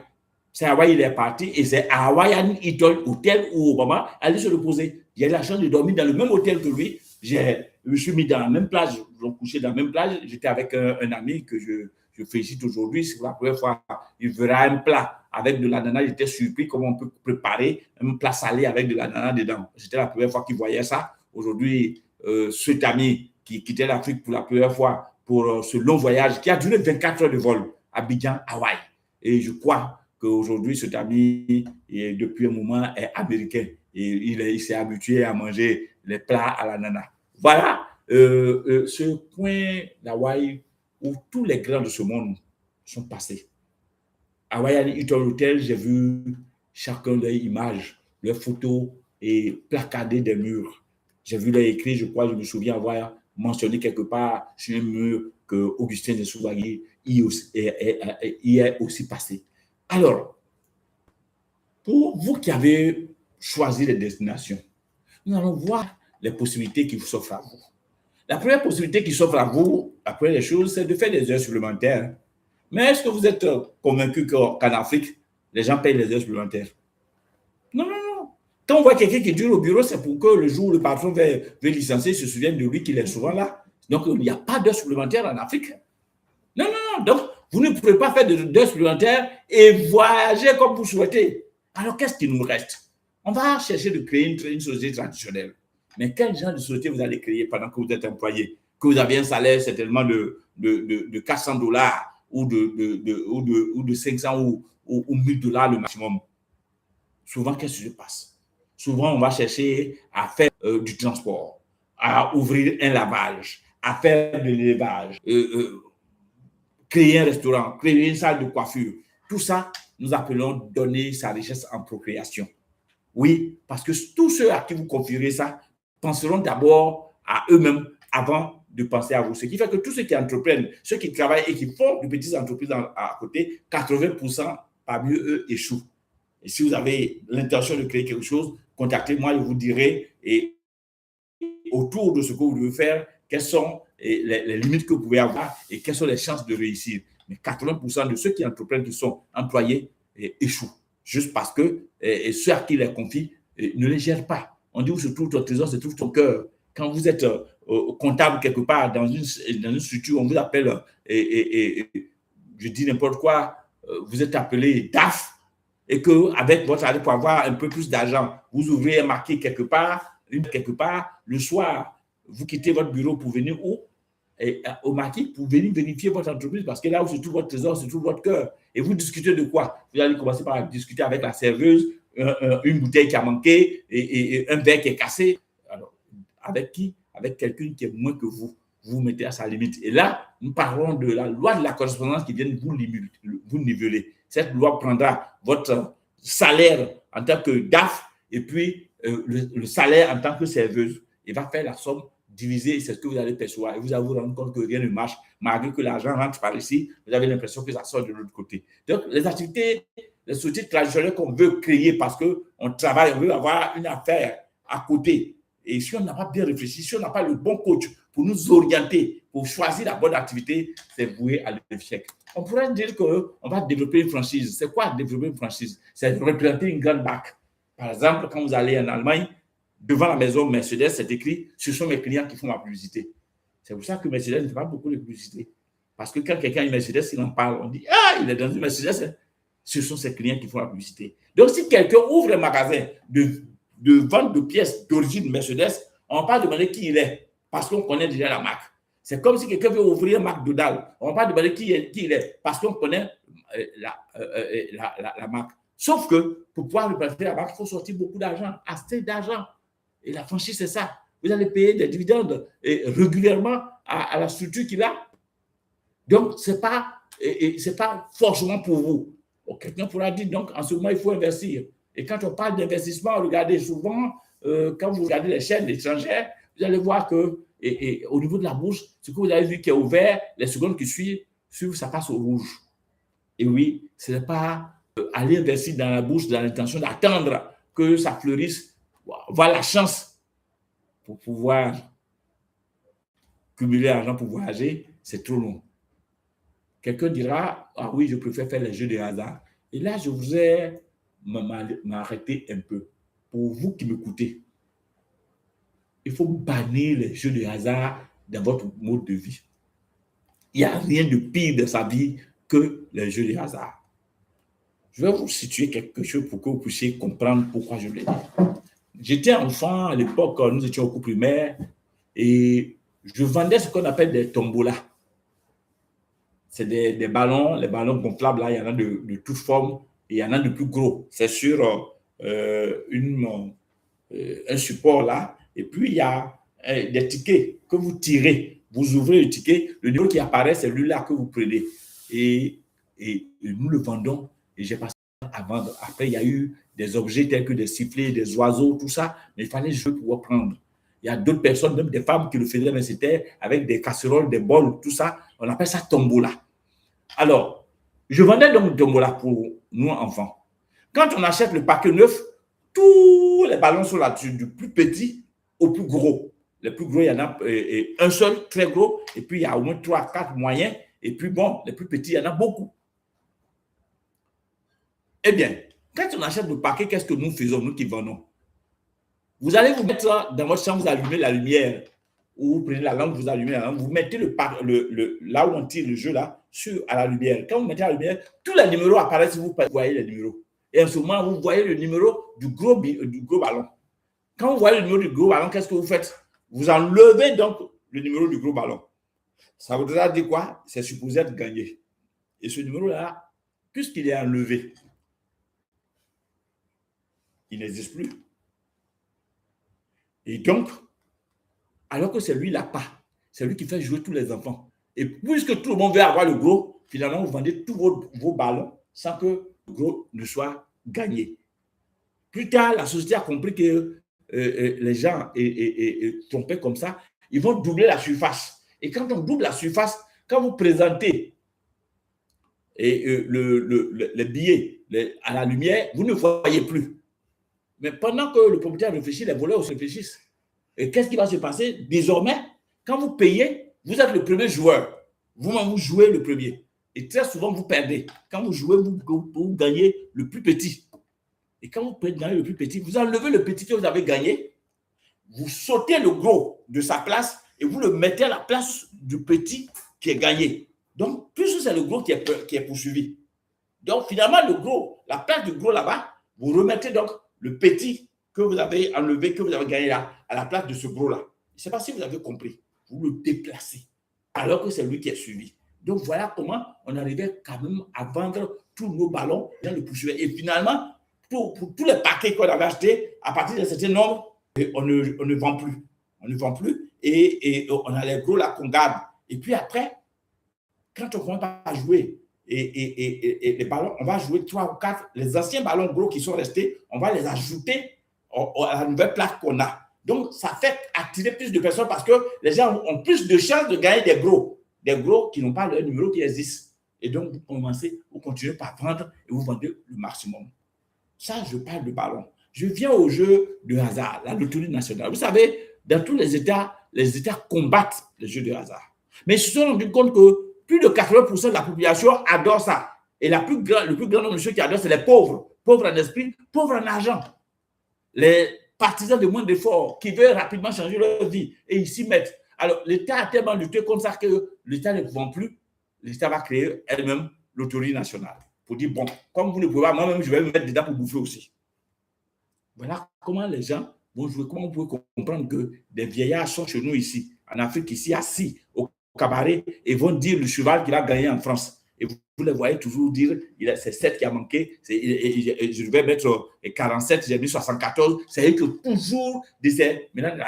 C'est à Hawaï, il est parti et c'est à Hawaiian Atoll Hotel où Obama allait se reposer. J'ai eu la chance de dormir dans le même hôtel que lui. Je me suis mis dans la même plage, je couchais dans la même plage. J'étais avec un ami que je félicite aujourd'hui. C'est la première fois il verra un plat avec de l'ananas. J'étais surpris comment on peut préparer un plat salé avec de l'ananas dedans. C'était la première fois qu'il voyait ça. Aujourd'hui, cet ami qui quittait l'Afrique pour la première fois pour ce long voyage qui a duré 24 heures de vol, Abidjan, Hawaï. Et je crois qu'aujourd'hui, cet ami, depuis un moment, est américain. Et il s'est habitué à manger les plats à l'ananas. Voilà ce coin d'Hawaï où tous les grands de ce monde sont passés. Hawaiian Atoll Hotel, j'ai vu chacun leurs images, leurs photos et placardées des murs. J'ai vu les écrits, je crois, je me souviens avoir mentionné quelque part sur un mur que Augustin de Souvagui y est aussi passé. Alors, pour vous qui avez choisi les destinations, nous allons voir les possibilités qui s'offrent à vous. La première possibilité qui s'offre à vous, la première des choses, c'est de faire des heures supplémentaires. Mais est-ce que vous êtes convaincu qu'en Afrique, les gens payent les heures supplémentaires? Non, non, non. Quand on voit quelqu'un qui dure au bureau, c'est pour que le jour où le patron veut licencier, il se souvienne de lui qu'il est souvent là. Donc, il n'y a pas d'heures supplémentaires en Afrique. Non, non, non. Donc, vous ne pouvez pas faire d'heures supplémentaires et voyager comme vous souhaitez. Alors, qu'est-ce qui nous reste? On va chercher de créer une société traditionnelle. Mais quel genre de société vous allez créer pendant que vous êtes employé? Que vous avez un salaire certainement de 400 dollars ou de 500 ou 1000 dollars le maximum. Souvent, qu'est-ce qui se passe? Souvent, on va chercher à faire du transport, à ouvrir un lavage, à faire de l'élevage, créer un restaurant, créer une salle de coiffure. Tout ça, nous appelons donner sa richesse en procréation. Oui, parce que tous ceux à qui vous confierez ça penseront d'abord à eux-mêmes avant de penser à vous. Ce qui fait que tous ceux qui entreprennent, ceux qui travaillent et qui font de petites entreprises à côté, 80% parmi eux échouent. Et si vous avez l'intention de créer quelque chose, contactez-moi, je vous dirai et autour de ce que vous devez faire, quelles sont les limites que vous pouvez avoir et quelles sont les chances de réussir. Mais 80% de ceux qui entreprennent, qui sont employés, échouent. Juste parce que ceux à qui les confient ne les gèrent pas. On dit où se trouve ton trésor, se trouve ton cœur. Quand vous êtes comptable quelque part dans une structure, on vous appelle, je dis n'importe quoi, vous êtes appelé DAF, et qu'avec votre salaire, pour avoir un peu plus d'argent, vous ouvrez un marqué quelque part, le soir, vous quittez votre bureau pour venir où? Au marquis pour venir vérifier votre entreprise parce que là où se trouve votre trésor, se trouve votre cœur. Et vous discutez de quoi? Vous allez commencer par discuter avec la serveuse, une bouteille qui a manqué et un verre qui est cassé. Alors, avec qui? Avec quelqu'un qui est moins que vous. Vous mettez à sa limite. Et là, nous parlons de la loi de la correspondance qui vient vous niveler. Cette loi prendra votre salaire en tant que DAF et puis le salaire en tant que serveuse. Et va faire la somme divisé, c'est ce que vous allez percevoir. Et vous allez vous rendre compte que rien ne marche. Malgré que l'argent rentre par ici, vous avez l'impression que ça sort de l'autre côté. Donc, les activités, les sociétés traditionnelles qu'on veut créer parce qu'on travaille, on veut avoir une affaire à côté. Et si on n'a pas bien réfléchi, si on n'a pas le bon coach pour nous orienter, pour choisir la bonne activité, c'est voué à l'échec. On pourrait dire qu'on va développer une franchise. C'est quoi développer une franchise? C'est représenter une grande marque. Par exemple, quand vous allez en Allemagne, devant la maison Mercedes, c'est écrit « Ce sont mes clients qui font ma publicité ». C'est pour ça que Mercedes ne fait pas beaucoup de publicité. Parce que quand quelqu'un a une Mercedes, il en parle. On dit « Ah, il est dans une Mercedes ». Ce sont ses clients qui font la publicité. Donc, si quelqu'un ouvre un magasin de vente de pièces d'origine Mercedes, on ne va pas demander qui il est parce qu'on connaît déjà la marque. C'est comme si quelqu'un veut ouvrir un McDonald's. On ne va pas demander qui il est parce qu'on connaît la marque. Sauf que pour pouvoir représenter la marque, il faut sortir beaucoup d'argent, assez d'argent. Et la franchise, c'est ça. Vous allez payer des dividendes régulièrement à la structure qu'il a. Donc, ce n'est pas forcément pour vous. Quelqu'un pourra dire, donc, en ce moment, il faut investir. Et quand on parle d'investissement, regardez souvent, quand vous regardez les chaînes étrangères, vous allez voir que au niveau de la bourse, ce que vous avez vu qui est ouvert, les secondes qui suivent, ça passe au rouge. Et oui, ce n'est pas aller investir dans la bourse dans l'intention d'attendre que ça fleurisse, voir la chance pour pouvoir cumuler l'argent pour voyager, c'est trop long. Quelqu'un dira, ah oui, je préfère faire les jeux de hasard. Et là, je voudrais m'arrêter un peu. Pour vous qui m'écoutez, il faut bannir les jeux de hasard dans votre mode de vie. Il n'y a rien de pire dans sa vie que les jeux de hasard. Je vais vous situer quelque chose pour que vous puissiez comprendre pourquoi je le dis. J'étais enfant à l'époque, nous étions au cours primaire et je vendais ce qu'on appelle des tombolas. C'est des ballons, les ballons gonflables, là, il y en a de toutes formes et il y en a de plus gros. C'est sur un support là. Et puis, il y a des tickets que vous tirez. Vous ouvrez le ticket, le numéro qui apparaît, c'est celui-là que vous prenez. Et nous le vendons. Et j'ai passé à vendre. Après, il y a eu des objets tels que des sifflets, des oiseaux, tout ça. Mais il fallait jouer pour prendre. Il y a d'autres personnes, même des femmes qui le faisaient, mais c'était avec des casseroles, des bols, tout ça. On appelle ça tombola. Alors, je vendais donc tombola pour nous, enfants. Quand on achète le paquet neuf, tous les ballons sont là-dessus, du plus petit au plus gros. Les plus gros, il y en a un seul, très gros, et puis il y a au moins 3, 4 moyens, et puis bon, les plus petits, il y en a beaucoup. Eh bien, quand on achète le paquet, qu'est-ce que nous faisons, nous qui vendons? Vous allez vous mettre dans votre chambre, vous allumez la lumière, ou vous prenez la lampe, vous allumez la lampe, vous mettez là où on tire le jeu, là, à la lumière. Quand vous mettez à la lumière, tous les numéros apparaissent, vous voyez les numéros. Et en ce moment, vous voyez le numéro du gros ballon. Quand vous voyez le numéro du gros ballon, qu'est-ce que vous faites? Vous enlevez donc le numéro du gros ballon. Ça voudra dire quoi? C'est supposé être gagné. Et ce numéro-là, puisqu'il est enlevé, il n'existe plus. Et donc, alors que c'est lui là pas, c'est lui qui fait jouer tous les enfants. Et puisque tout le monde veut avoir le gros, finalement, vous vendez tous vos ballons sans que le gros ne soit gagné. Plus tard, la société a compris que les gens trompaient comme ça, ils vont doubler la surface. Et quand on double la surface, quand vous présentez les billets à la lumière, vous ne voyez plus. Mais pendant que le propriétaire réfléchit, les voleurs aussi réfléchissent. Et qu'est-ce qui va se passer? Désormais, quand vous payez, vous êtes le premier joueur. Vous-même, vous jouez le premier. Et très souvent, vous perdez. Quand vous jouez, vous gagnez le plus petit. Et quand vous gagnez le plus petit, vous enlevez le petit que vous avez gagné, vous sautez le gros de sa place et vous le mettez à la place du petit qui est gagné. Donc, plus c'est le gros qui est poursuivi. Donc, finalement, le gros, la place du gros là-bas, vous remettez donc le petit que vous avez enlevé, que vous avez gagné là, à la place de ce gros-là. Je ne sais pas si vous avez compris. Vous le déplacez, alors que c'est lui qui est suivi. Donc, voilà comment on arrivait quand même à vendre tous nos ballons dans le poursuivre. Et finalement, pour tous les paquets qu'on avait achetés, à partir d'un certain nombre, on ne vend plus. On ne vend plus et on a les gros là qu'on garde. Et puis après, quand on commence à jouer et les ballons, on va jouer 3 ou 4, les anciens ballons gros qui sont restés, on va les ajouter à la nouvelle plaque qu'on a. Donc, ça fait attirer plus de personnes parce que les gens ont plus de chances de gagner des gros qui n'ont pas le numéro qui existe. Et donc, vous continuez par vendre et vous vendez le maximum. Ça, je parle de ballon. Je viens au jeu de hasard, la loterie nationale. Vous savez, dans tous les États combattent les jeux de hasard. Mais ils se sont rendus compte que plus de 80% de la population adore ça. Et le plus grand nombre de ceux qui adorent, c'est les pauvres. Pauvres en esprit, pauvres en argent. Les partisans de moins d'efforts qui veulent rapidement changer leur vie et ils s'y mettent. Alors, l'État a tellement lutté contre ça que l'État ne pouvant plus, l'État va créer elle-même l'autorité nationale. Pour dire, bon, comme vous ne pouvez pas, moi-même, je vais me mettre dedans pour bouffer aussi. Voilà comment les gens vont jouer. Comment vous pouvez comprendre que des vieillards sont chez nous ici, en Afrique, ici, assis au cabaret, et vont dire le cheval qu'il a gagné en France. Et vous les voyez toujours dire, c'est 7 qui a manqué, je vais mettre 47, j'ai mis 74. C'est que toujours, maintenant,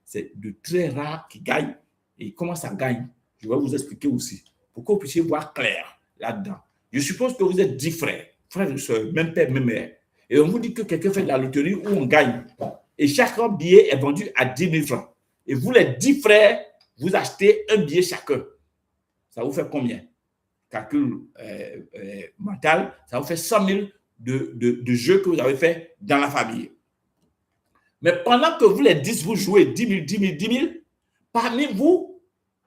c'est de très rares qui gagnent. Et comment ça gagne? Je vais vous expliquer aussi, pour que vous puissiez voir clair là-dedans. Je suppose que vous êtes 10 frères et soeurs, même père, même mère. Et on vous dit que quelqu'un fait de la loterie où on gagne. Et chaque billet est vendu à 10 000 francs. Et vous, les 10 frères, vous achetez un billet chacun. Ça vous fait combien? Calcul mental, ça vous fait 100 000 de jeux que vous avez fait dans la famille. Mais pendant que vous, les 10, vous jouez 10 000, 10 000, 10 000, Parmi vous,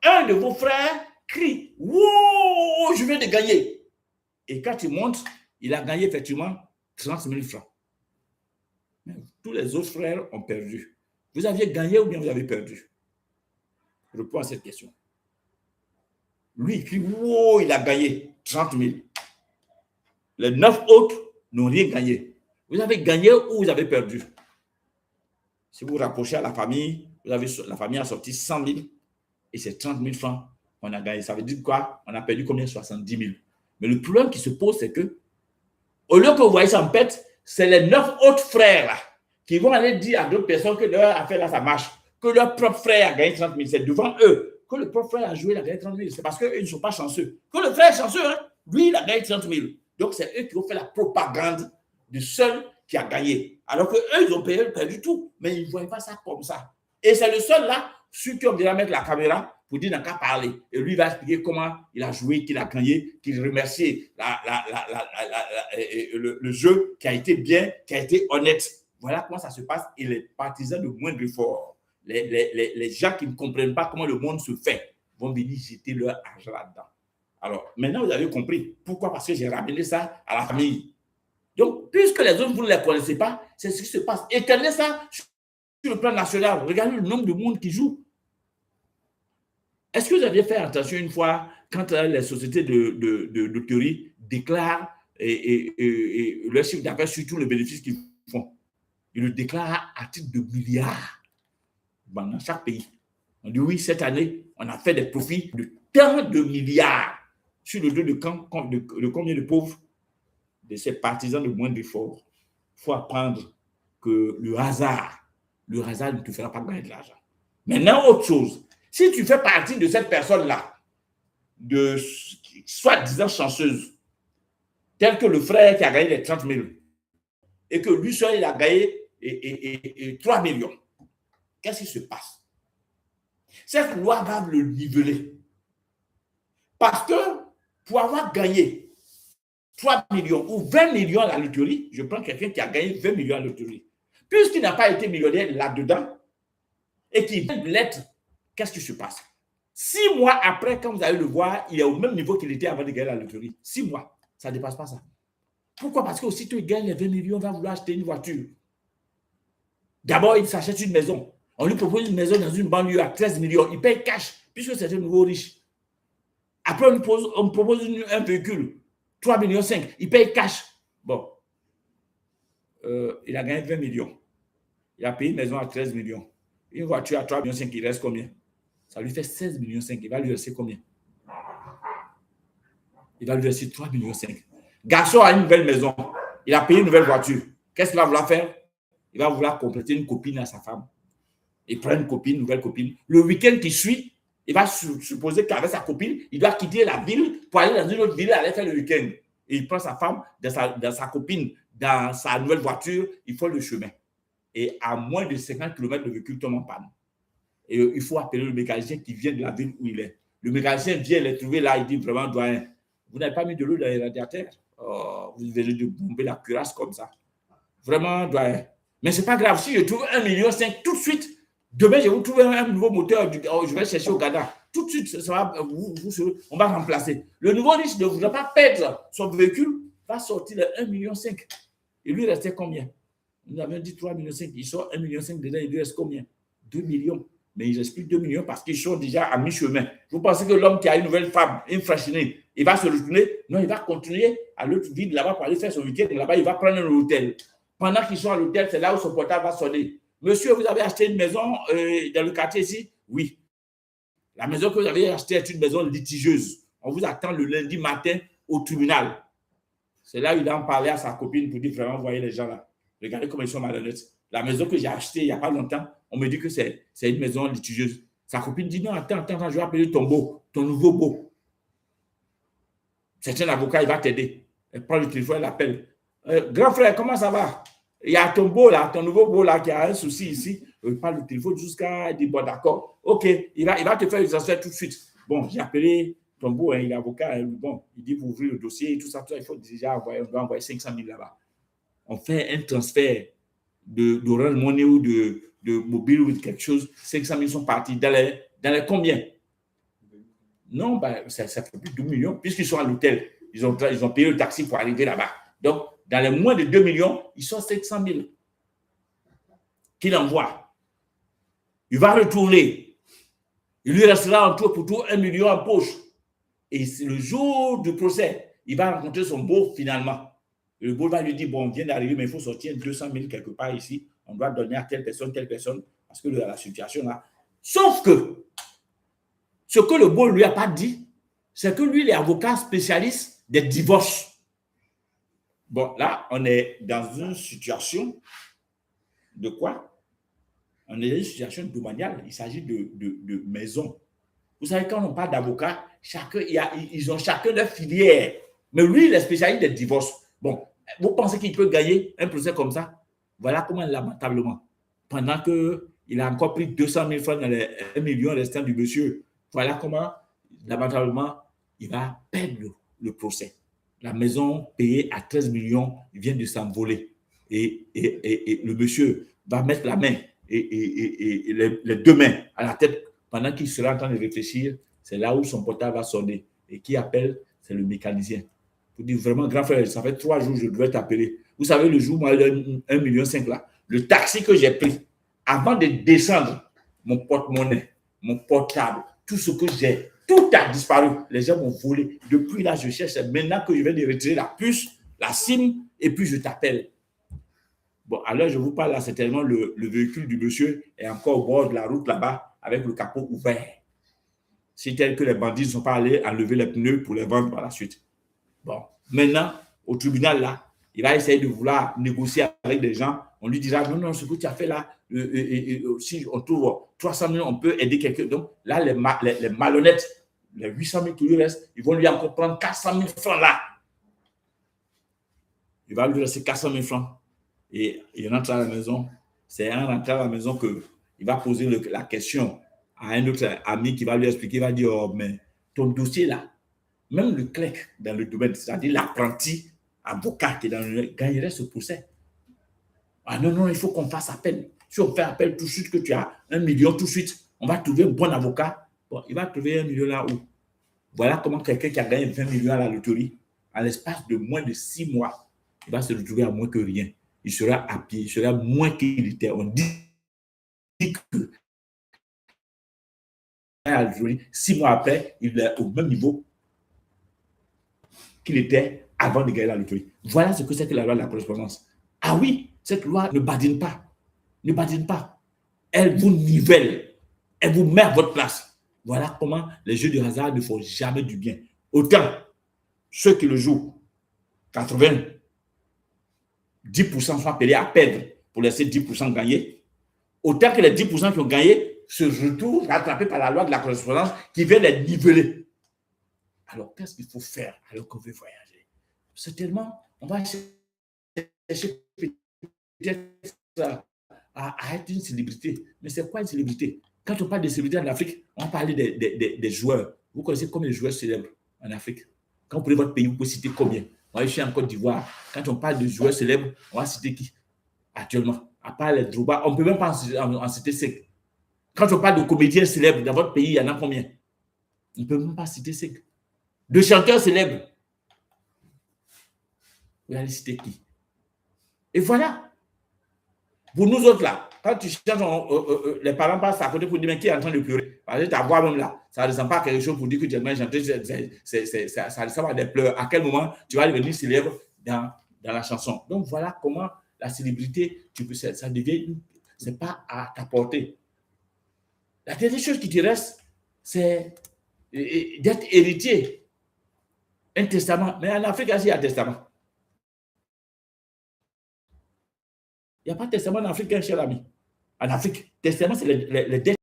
un de vos frères crie « Wow, je viens de gagner !» Et quand il monte, il a gagné effectivement 30 000 francs. Mais tous les autres frères ont perdu. Vous aviez gagné ou bien vous avez perdu? Je réponds à cette question. Lui, il crie « Wow, il a gagné 30 000 !» Les 9 autres n'ont rien gagné. Vous avez gagné ou vous avez perdu? Si vous rapprochez à la famille, la famille a sorti 100 000 et c'est 30 000 francs. On a gagné. Ça veut dire quoi? On a perdu combien? 70 000. Mais le problème qui se pose, c'est que, au lieu que vous voyez ça en pète, c'est les 9 autres frères là, qui vont aller dire à d'autres personnes que leur affaire là, ça marche, que leur propre frère a gagné 30 000. C'est devant eux que le propre frère a joué, il a gagné 30 000. C'est parce qu'eux ne sont pas chanceux. Que le frère est chanceux, hein? Lui, il a gagné 30 000. Donc, c'est eux qui ont fait la propagande du seul qui a gagné. Alors qu'eux, ils ont perdu tout. Mais ils ne voyaient pas ça comme ça. Et c'est le seul là, sur qui on devrait mettre la caméra pour dire n'a qu'à parler. Et lui, il va expliquer comment il a joué, qu'il a gagné, qu'il remercie le jeu qui a été bien, qui a été honnête. Voilà comment ça se passe. Et les partisans de moindre effort, les gens qui ne comprennent pas comment le monde se fait, vont venir jeter leur argent là-dedans. Alors, maintenant, vous avez compris. Pourquoi? Parce que j'ai ramené ça à la famille. Donc, puisque les autres, vous ne les connaissez pas, c'est ce qui se passe. Éternez ça sur le plan national. Regardez le nombre de monde qui joue. Est-ce que vous aviez fait attention une fois quand les sociétés de loterie déclarent leur chiffre d'affaires sur tous les bénéfices qu'ils font? Ils le déclarent à titre de milliards dans chaque pays. On dit oui, cette année, on a fait des profits de tant de milliards sur le dos de combien de pauvres? De ces partisans de moindre effort. Il faut apprendre que le hasard ne te fera pas gagner de l'argent. Maintenant, autre chose. Si tu fais partie de cette personne-là, de soi-disant chanceuse, tel que le frère qui a gagné les 30 000, et que lui seul, il a gagné 3 millions, qu'est-ce qui se passe? Cette loi va le niveler. Parce que pour avoir gagné 3 millions ou 20 millions à la loterie, je prends quelqu'un qui a gagné 20 millions à la loterie, puisqu'il n'a pas été millionnaire là-dedans et qu'il vient de l'être, qu'est-ce qui se passe? 6 mois après, quand vous allez le voir, il est au même niveau qu'il était avant de gagner la loterie. 6 mois, ça ne dépasse pas ça. Pourquoi? Parce qu'aussitôt il gagne les 20 millions, il va vouloir acheter une voiture. D'abord, il s'achète une maison. On lui propose une maison dans une banlieue à 13 millions. Il paye cash, puisque c'est un nouveau riche. Après, on propose un véhicule, 3,5 millions. Il paye cash. Bon. Il a gagné 20 millions. Il a payé une maison à 13 millions. Une voiture à 3,5 millions, il reste combien? Ça lui fait 16,5 millions. Il va lui verser combien? Il va lui verser 3,5 millions. Garçon a une nouvelle maison. Il a payé une nouvelle voiture. Qu'est-ce qu'il va vouloir faire? Il va vouloir compléter une copine à sa femme. Il prend une copine, une nouvelle copine. Le week-end qui suit, il va supposer qu'avec sa copine, il doit quitter la ville pour aller dans une autre ville et aller faire le week-end. Et il prend sa femme, dans sa copine, dans sa nouvelle voiture, il fait le chemin. Et à moins de 50 km, le véhicule tombe en panne. Et il faut appeler le mécanicien qui vient de la ville où il est. Le mécanicien vient les trouver là, il dit vraiment, doyen, vous n'avez pas mis de l'eau dans les radiateurs? Oh, vous venez de bomber la cuirasse comme ça. Vraiment, doyen. Mais ce n'est pas grave, si je trouve 1,5 million tout de suite, demain, je vais vous trouver un nouveau moteur, je vais chercher au Ghana. Tout de suite, ça va, on va remplacer. Le nouveau riche ne voudra pas perdre son véhicule, va sortir de 1,5 million. Il lui restait combien? Nous avions dit 3,5 millions. Il sort 1,5 million dedans, il lui reste combien? 2 millions. Mais il ne reste plus 2 millions parce qu'ils sont déjà à mi-chemin. Vous pensez que l'homme qui a une nouvelle femme, une fractionnée, il va se retourner? Non, il va continuer à l'autre ville là-bas pour aller faire son week-end. Là-bas, il va prendre un hôtel. Pendant qu'ils sont à l'hôtel, c'est là où son portable va sonner. Monsieur, vous avez acheté une maison dans le quartier ici? Oui. La maison que vous avez achetée est une maison litigieuse. On vous attend le lundi matin au tribunal. C'est là où il a en parlé à sa copine pour dire vraiment, voyez les gens là. Regardez comment ils sont malhonnêtes. La maison que j'ai achetée il n'y a pas longtemps, on me dit que c'est une maison litigieuse. Sa copine dit non, attends, je vais appeler ton nouveau beau. C'est un avocat, il va t'aider. Elle prend le téléphone, elle appelle. Grand frère, comment ça va? Il y a ton beau là, ton nouveau beau là qui a un souci ici. Il parle le téléphone jusqu'à dire bon, d'accord. Ok, il va te faire les affaires tout de suite. Bon, j'ai appelé ton beau, hein, il est avocat. Hein, bon, il dit pour ouvrir le dossier et tout ça, il faut déjà envoyer 500 000 là-bas. On fait un transfert d'Orange Money ou de Mobile ou de quelque chose, 500 000 sont partis dans les combien? Non, ben, ça fait plus de 2 millions, puisqu'ils sont à l'hôtel. Ils ont payé le taxi pour arriver là-bas. Donc, dans les moins de 2 millions, ils sont 700 000 qu'il envoie. Il va retourner. Il lui restera en tout pour tout 1 million en poche. Et le jour du procès, il va rencontrer son beau finalement. Le beau va lui dire, bon, on vient d'arriver, mais il faut sortir 200 000 quelque part ici. On doit donner à telle personne, parce que la situation là. Sauf que, ce que le beau ne lui a pas dit, c'est que lui, il est avocat spécialiste des divorces. Bon, là, on est dans une situation de quoi? On est dans une situation domaniale. Il s'agit de maison. Vous savez, quand on parle d'avocat, ils ont chacun leur filière. Mais lui, il est spécialiste des divorces. Bon, vous pensez qu'il peut gagner un procès comme ça? Voilà comment, lamentablement, pendant qu'il a encore pris 200 000 francs dans les 1 million restant du monsieur, voilà comment, lamentablement, il va perdre le procès. La maison payée à 13 millions vient de s'envoler. Et le monsieur va mettre la main et les deux mains à la tête pendant qu'il sera en train de réfléchir. C'est là où son portable va sonner. Et qui appelle? C'est le mécanicien. Vous dites vraiment, grand frère, ça fait 3 jours que je devais t'appeler. Vous savez, le jour où moi, 1,5 million là, le taxi que j'ai pris, avant de descendre, mon porte-monnaie, mon portable, tout ce que j'ai, tout a disparu. Les gens m'ont volé. Depuis là, je cherche. Maintenant que je vais de retirer la puce, la SIM, et puis je t'appelle. Bon, alors je vous parle là, c'est tellement le véhicule du monsieur est encore au bord de la route là-bas avec le capot ouvert. C'est tel que les bandits ne sont pas allés enlever les pneus pour les vendre par la suite. Bon, maintenant, au tribunal là, il va essayer de vouloir négocier avec des gens. On lui dira, non, non, ce que tu as fait là, si on trouve 300 000, on peut aider quelqu'un. Donc là, les malhonnêtes, les 800 000 qui lui restent, ils vont lui encore prendre 400 000 francs là. Il va lui rester 400 000 francs. Et il rentre à la maison. C'est en rentrant à la maison qu'il va poser la question à un autre ami qui va lui expliquer, il va dire, oh, mais ton dossier là, même le clerc dans le domaine, c'est-à-dire l'apprenti avocat qui est dans le gagnerait ce procès. Ah non, non, il faut qu'on fasse appel. Si on fait appel tout de suite que tu as 1 million, tout de suite, on va trouver un bon avocat. Bon, il va trouver 1 million là où? Voilà comment quelqu'un qui a gagné 20 millions à la loterie, en l'espace de moins de 6 mois, il va se retrouver à moins que rien. Il sera à pied, il sera moins qu'il était. On dit que 6 mois après, il est au même niveau qu'il était avant de gagner la loterie. Voilà ce que c'est que la loi de la correspondance. Ah oui, cette loi ne badine pas. Ne badine pas. Elle vous nivelle. Elle vous met à votre place. Voilà comment les jeux de hasard ne font jamais du bien. Autant ceux qui le jouent, 90% sont appelés à perdre pour laisser 10% gagner. Autant que les 10% qui ont gagné se retrouvent rattrapés par la loi de la correspondance qui vient les niveler. Alors, qu'est-ce qu'il faut faire alors qu'on veut voyager? C'est tellement, on va chercher peut-être à être une célébrité. Mais c'est quoi une célébrité? Quand on parle de célébrité en Afrique, on parle des joueurs. Vous connaissez combien de joueurs célèbres en Afrique? Quand vous prenez votre pays, vous pouvez citer combien? Moi, je suis en Côte d'Ivoire. Quand on parle de joueurs célèbres, on va citer qui actuellement? À part les Drogba, on ne peut même pas en citer 5. Quand on parle de comédiens célèbres dans votre pays, il y en a combien? On ne peut même pas citer 5. De chanteurs célèbres, vous allez citer qui? Et voilà. Pour nous autres là, quand tu chantes, les parents passent à côté pour dire mais qui est en train de pleurer? Parce que ta voix même là, ça ne ressemble pas à quelque chose pour dire que tu es bien chanté, ça ressemble à des pleurs. À quel moment tu vas devenir célèbre dans la chanson? Donc voilà comment la célébrité, ça devient, c'est pas à ta portée. La dernière chose qui te reste, c'est d'être héritier. Un testament. Mais en Afrique, il y a un testament. Il n'y a pas de testament en Afrique, cher ami. En Afrique, testament, c'est les dettes.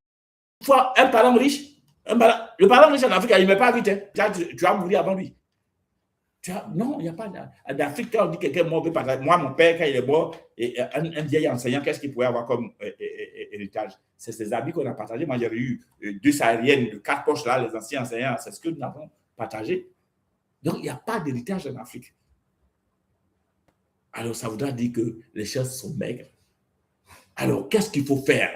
Une fois, un parent riche, le parent riche en Afrique, il ne met pas vite. Hein. Tu vas mourir avant lui. Non, il n'y a pas. En Afrique, quand on dit que quelqu'un est mort, moi, mon père, quand il est mort, et un vieil enseignant, qu'est-ce qu'il pouvait avoir comme héritage? C'est ses habits qu'on a partagés. Moi, j'avais eu 2 sahariennes de 4 poches là, les anciens enseignants, c'est ce que nous avons partagé. Donc, il n'y a pas d'héritage en Afrique. Alors, ça voudra dire que les choses sont maigres. Alors, qu'est-ce qu'il faut faire?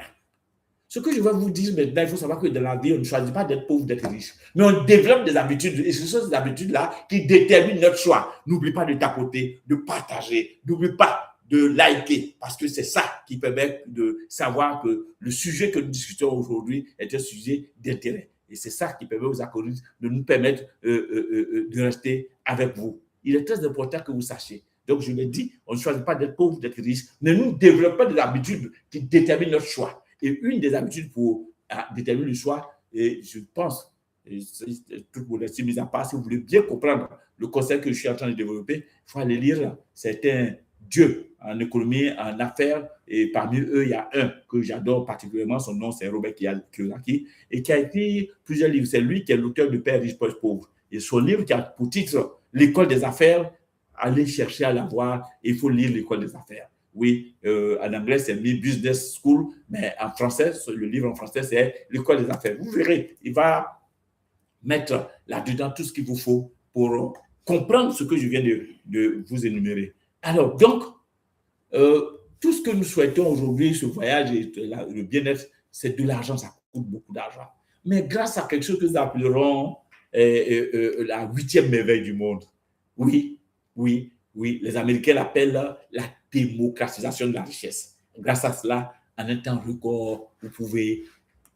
Ce que je vais vous dire maintenant, il faut savoir que dans la vie, on ne choisit pas d'être pauvre, d'être riche. Mais on développe des habitudes. Et ce sont ces habitudes-là qui déterminent notre choix. N'oublie pas de tapoter, de partager. N'oublie pas de liker. Parce que c'est ça qui permet de savoir que le sujet que nous discutons aujourd'hui est un sujet d'intérêt. Et c'est ça qui permet aux acolytes de nous permettre de rester avec vous. Il est très important que vous sachiez. Donc, je l'ai dit, on ne choisit pas d'être pauvre, d'être riche, mais nous développons des habitudes qui déterminent notre choix. Et une des habitudes pour déterminer le choix, et je pense, toute modestie mise à part, si vous voulez bien comprendre le concept que je suis en train de développer, il faut aller lire certains dieux en économie, en affaires, et parmi eux, il y a un que j'adore particulièrement, son nom c'est Robert Kiyosaki, et qui a écrit plusieurs livres. C'est lui qui est l'auteur de Père riche, Père pauvre. Et son livre qui a pour titre L'école des affaires, allez chercher à la voir, il faut lire l'école des affaires. Oui, en anglais, c'est Business School, mais en français, le livre en français, c'est l'école des affaires. Vous verrez, il va mettre là-dedans tout ce qu'il vous faut pour comprendre ce que je viens de vous énumérer. Alors, donc, tout ce que nous souhaitons aujourd'hui, ce voyage et le bien-être, c'est de l'argent, ça coûte beaucoup d'argent. Mais grâce à quelque chose que nous appellerons la 8e merveille du monde, oui, oui, oui, les Américains l'appellent la démocratisation de la richesse. Grâce à cela, en un temps record, vous pouvez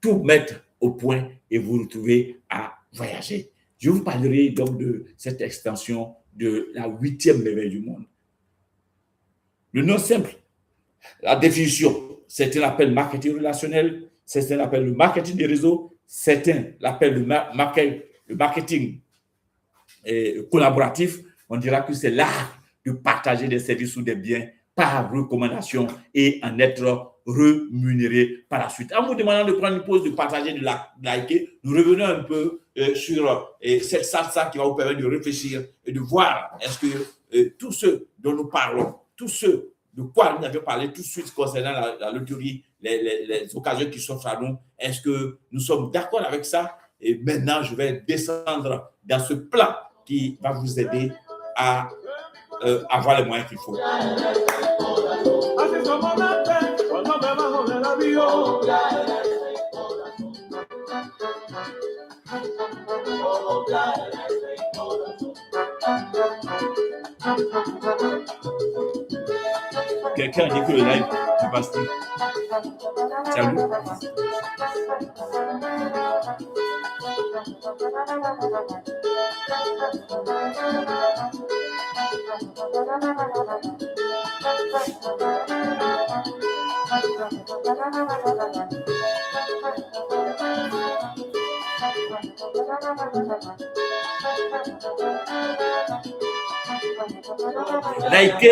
tout mettre au point et vous retrouver à voyager. Je vous parlerai donc de cette extension de la 8e merveille du monde. Le nom simple, la définition, certains l'appellent marketing relationnel, certains l'appellent le marketing des réseaux, certains l'appellent le marketing collaboratif. On dira que c'est l'art de partager des services ou des biens par recommandation et en être rémunéré par la suite. En vous demandant de prendre une pause, de partager, de liker, nous revenons un peu sur cette salsa qui va vous permettre de réfléchir et de voir est-ce que tous ceux dont nous parlons, tous ceux de quoi nous avions parlé tout de suite concernant la loterie, les occasions qui s'offrent à nous, est-ce que nous sommes d'accord avec ça? Et maintenant, je vais descendre dans ce plan qui va vous aider à avoir les moyens qu'il faut. Quelqu'un a dit que le live est passé. Salut. Likez.